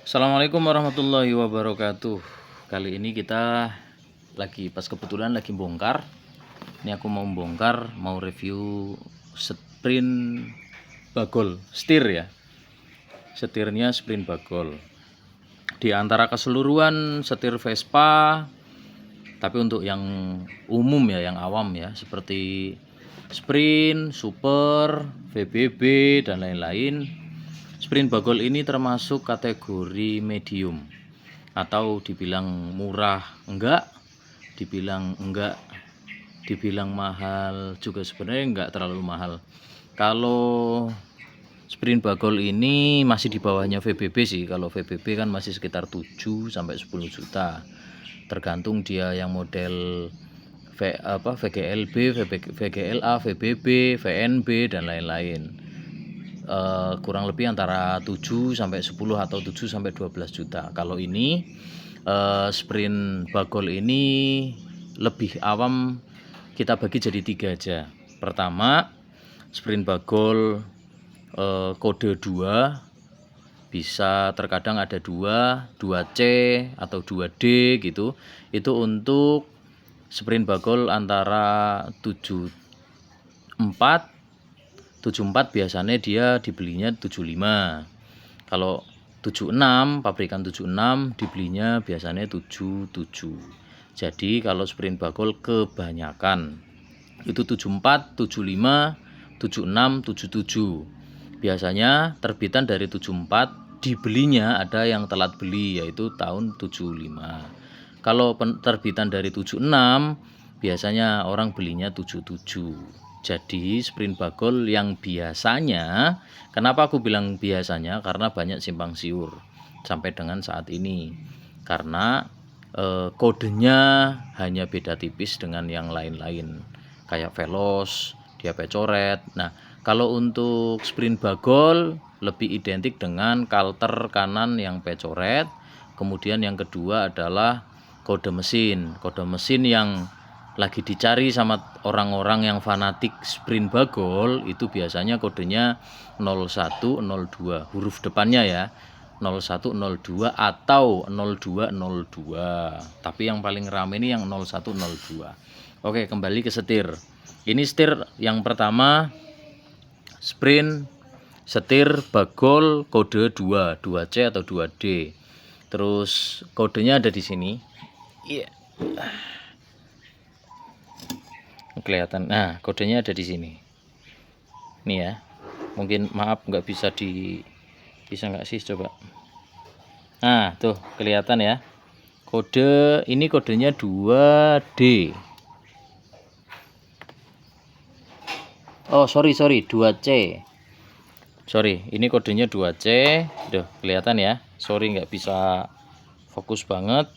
Assalamualaikum warahmatullahi wabarakatuh. Kali ini kita pas kebetulan lagi bongkar. Ini aku mau bongkar, mau review sprint bagol, setir ya. Setirnya sprint bagol. Di antara keseluruhan setir Vespa, tapi untuk yang umum ya, yang awam ya, seperti sprint, super, VBB dan lain-lain. Sprint bagol ini termasuk kategori medium, atau dibilang murah enggak, dibilang mahal juga sebenarnya enggak terlalu mahal. Kalau sprint bagol ini masih di bawahnya VBB sih. Kalau VBB kan masih sekitar 7 sampai 10 juta. Tergantung dia yang model VGLB, VGLA, VBB, VNB dan lain-lain. Kurang lebih antara 7 sampai 10 atau 7 sampai 12 juta. Kalau ini sprint bagol ini lebih awam, kita bagi jadi 3 aja. Pertama, sprint bagol kode 2, bisa terkadang ada 2C atau 2D gitu. Itu untuk sprint bagol antara 74 biasanya dia dibelinya 75. Kalau 76, pabrikan 76 dibelinya biasanya 77. Jadi kalau sprint bagol kebanyakan itu 74, 75, 76, 77. Biasanya terbitan dari 74 dibelinya ada yang telat beli, yaitu tahun 75. Kalau terbitan dari 76 biasanya orang belinya 77. Jadi sprint bagol yang biasanya, kenapa aku bilang biasanya? Karena banyak simpang siur sampai dengan saat ini. Karena kodenya hanya beda tipis dengan yang lain-lain. Kayak Veloz, dia pecoret. Nah, kalau untuk sprint bagol lebih identik dengan kalter kanan yang pecoret. Kemudian yang kedua adalah kode mesin. Kode mesin yang lagi dicari sama orang-orang yang fanatik sprint bagol itu biasanya kodenya 0102, huruf depannya ya 0102 atau 0202, tapi yang paling rame ini yang 0102. Oke, kembali ke setir. Ini setir yang pertama, sprint setir bagol kode 2, 2C atau 2D. Terus kodenya ada di sini. Iya. Kelihatan. Nah, kodenya ada di sini. Nih ya. Mungkin maaf nggak bisa nggak sih, coba. Nah, tuh kelihatan ya. Kode ini kodenya 2D. Oh, sorry 2C. Sorry, ini kodenya 2C. Tuh, kelihatan ya. Sorry nggak bisa fokus banget.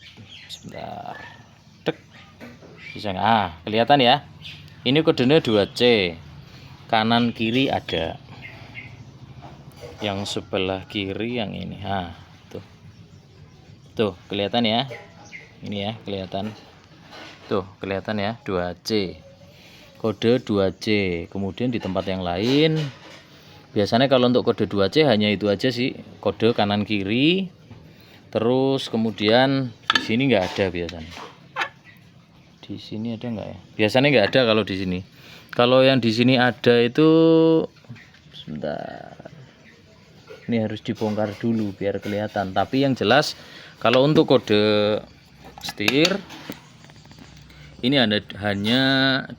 Sebentar. Bisa nggak? Ah, kelihatan ya. Ini kodenya 2C. Kanan kiri ada. Yang sebelah kiri yang ini. Ah, tuh. Tuh, kelihatan ya. Ini ya, kelihatan. Tuh, kelihatan ya, 2C. Kode 2C. Kemudian di tempat yang lain, biasanya kalau untuk kode 2C hanya itu aja sih, kode kanan kiri. Terus kemudian di sini nggak ada biasanya. Di sini ada nggak ya? Biasanya nggak ada kalau di sini. Kalau yang di sini ada itu, sebentar. Ini harus dibongkar dulu biar kelihatan. Tapi yang jelas kalau untuk kode setir ini hanya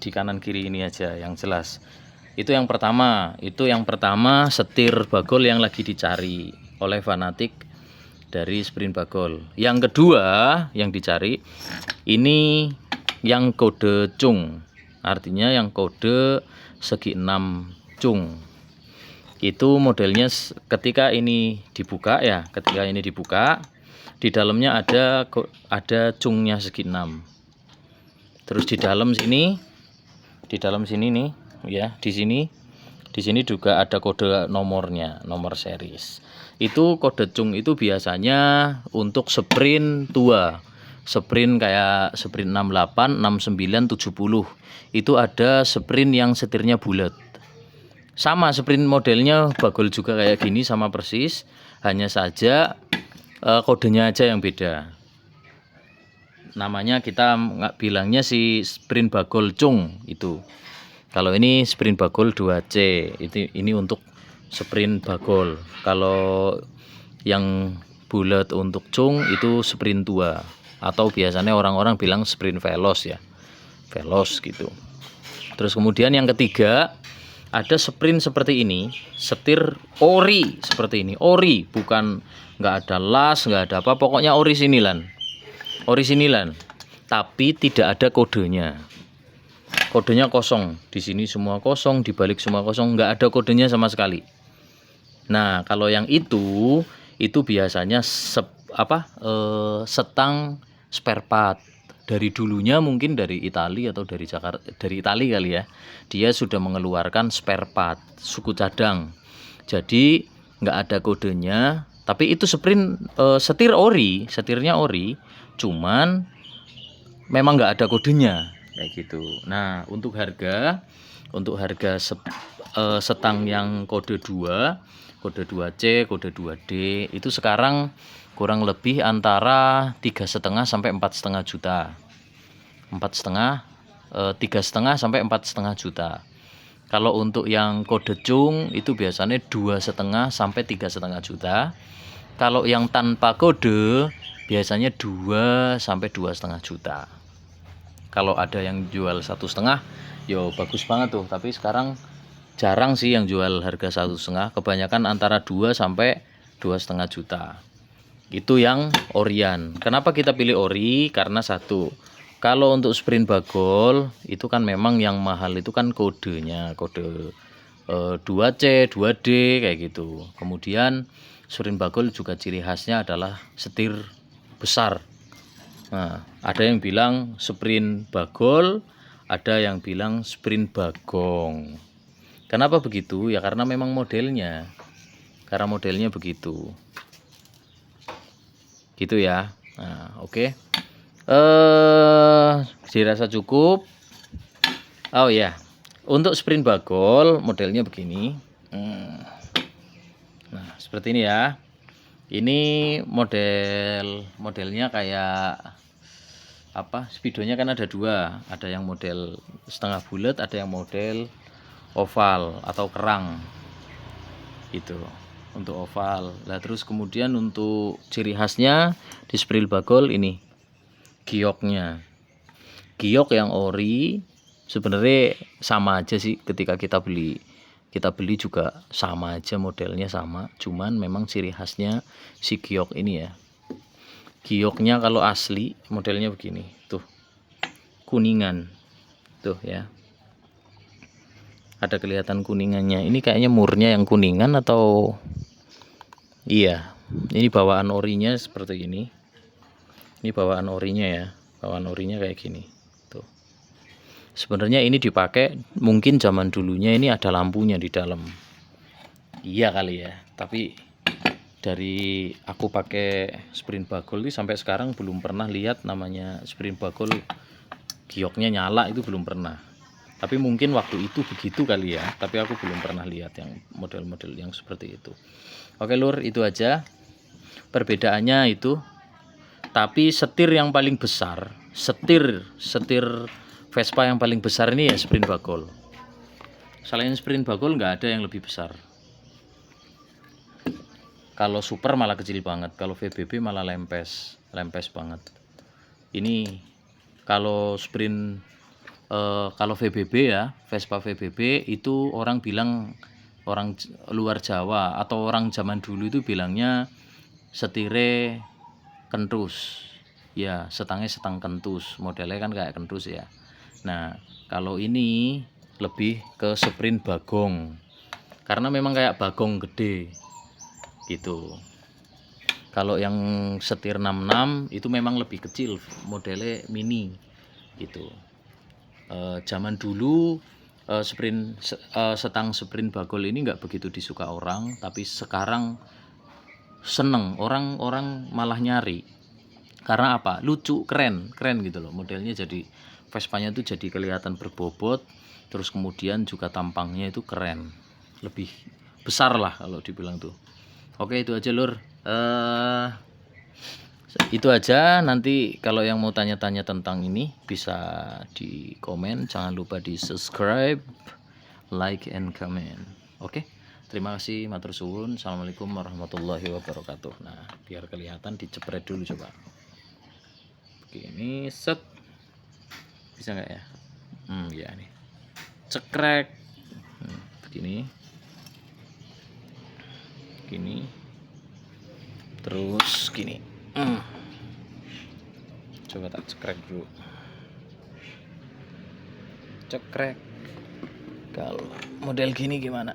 di kanan kiri ini aja yang jelas. Itu yang pertama. Itu yang pertama setir bagol yang lagi dicari oleh fanatik dari sprint bagol. Yang kedua yang dicari ini yang kode cung, artinya yang kode segi 6 cung. Itu modelnya ketika ini dibuka ya, di dalamnya ada cungnya segi 6. Terus di dalam sini nih ya, di sini juga ada kode nomornya, nomor series. Itu kode cung itu biasanya untuk sprint tua. Sprint kayak sprint 68, 69, 70. Itu ada sprint yang setirnya bulat. Sama sprint modelnya bagol juga kayak gini, sama persis. Hanya saja kodenya aja yang beda. Namanya kita nggak bilangnya si sprint bagol cung itu. Kalau ini sprint bagol 2C, ini untuk sprint bagol. Kalau yang bulat untuk cung itu sprint 2, atau biasanya orang-orang bilang sprint veloz ya, veloz gitu. Terus kemudian yang ketiga ada sprint seperti ini, setir ori seperti ini, ori, bukan nggak ada las, nggak ada apa, pokoknya orisinilan, tapi tidak ada kodenya. Kodenya kosong, di sini semua kosong, di balik semua kosong, nggak ada kodenya sama sekali. Nah, kalau yang itu biasanya setang spare part. Dari dulunya mungkin dari Italia atau dari Jakarta, dari Italia kali ya. Dia sudah mengeluarkan spare part, suku cadang. Jadi nggak ada kodenya, tapi itu sprint setirnya ori, cuman memang nggak ada kodenya kayak gitu. Nah, untuk harga setang yang kode 2, kode 2C, kode 2D itu sekarang kurang lebih antara 3,5 sampai 4,5 juta. 3,5 sampai 4,5 juta. Kalau untuk yang kode cung itu biasanya 2,5 sampai 3,5 juta. Kalau yang tanpa kode biasanya 2 sampai 2,5 juta. Kalau ada yang jual 1,5, yo bagus banget tuh. Tapi sekarang jarang sih yang jual harga 1,5. Kebanyakan antara 2 sampai 2,5 juta. Itu yang orian. Kenapa kita pilih ori? Karena satu, kalau untuk sprint bagol itu kan memang yang mahal itu kan kodenya, kode 2C, 2D kayak gitu. Kemudian sprint bagol juga ciri khasnya adalah setir besar. Nah, ada yang bilang sprint bagol, ada yang bilang sprint bagong. Kenapa begitu? Ya karena memang modelnya. Karena modelnya begitu. Gitu ya. Nah, oke. Dirasa cukup. Oh ya. Untuk sprint bagol modelnya begini. Nah, seperti ini ya. Ini modelnya kayak apa? Spidonya kan ada 2. Ada yang model setengah bulat, ada yang model oval atau kerang. Gitu. Untuk oval. Nah, terus kemudian untuk ciri khasnya di sprint bagol ini gioknya. Giok yang ori sebenarnya sama aja sih, ketika kita beli juga sama aja, modelnya sama, cuman memang ciri khasnya si giok ini ya. Gioknya kalau asli modelnya begini tuh, kuningan tuh ya, ada kelihatan kuningannya. Ini kayaknya murnya yang kuningan atau iya, ini bawaan orinya seperti ini. Ini bawaan orinya ya, bawaan orinya kayak gini tuh. Sebenarnya ini dipakai mungkin zaman dulunya ini ada lampunya di dalam. Iya kali ya, tapi dari aku pakai sprint bagol ini sampai sekarang belum pernah lihat namanya sprint bagol gioknya nyala, itu belum pernah. Tapi mungkin waktu itu begitu kali ya, tapi aku belum pernah lihat yang model-model yang seperti itu. Oke lur, itu aja perbedaannya itu. Tapi setir yang paling besar, setir Vespa yang paling besar ini ya sprint bagol. Selain sprint bagol nggak ada yang lebih besar. Kalau super malah kecil banget, kalau VBB malah lempes banget. Ini kalau sprint kalau VBB ya, Vespa VBB itu orang bilang, orang luar Jawa atau orang zaman dulu itu bilangnya setire kentus ya, setangnya setang kentus, modelnya kan kayak kentus ya. Nah, kalau ini lebih ke sprint bagong karena memang kayak bagong gede gitu. Kalau yang setir 66 itu memang lebih kecil, modelnya mini gitu. Zaman dulu setang sprint bagol ini nggak begitu disuka orang, tapi sekarang seneng, orang malah nyari. Karena apa? Lucu, keren gitu loh modelnya. Jadi Vespanya tuh jadi kelihatan berbobot, terus kemudian juga tampangnya itu keren, lebih besar lah kalau dibilang tuh. Oke, itu aja lur. Itu aja, nanti kalau yang mau tanya-tanya tentang ini bisa di komen, jangan lupa di subscribe, like and comment. Oke, terima kasih, matur suwun. Assalamualaikum warahmatullahi wabarakatuh. Nah, biar kelihatan dicepret dulu coba. Begini, set. Bisa nggak ya? Ya nih. Cekrek. Begini. Gini. Terus gini. Coba tak cekrek dulu. Cekrek. Kalau model gini gimana?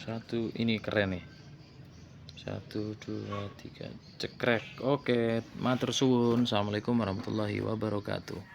Satu, ini keren nih. 1, 2, 3, cekrek. Oke, matur suwun. Assalamualaikum warahmatullahi wabarakatuh.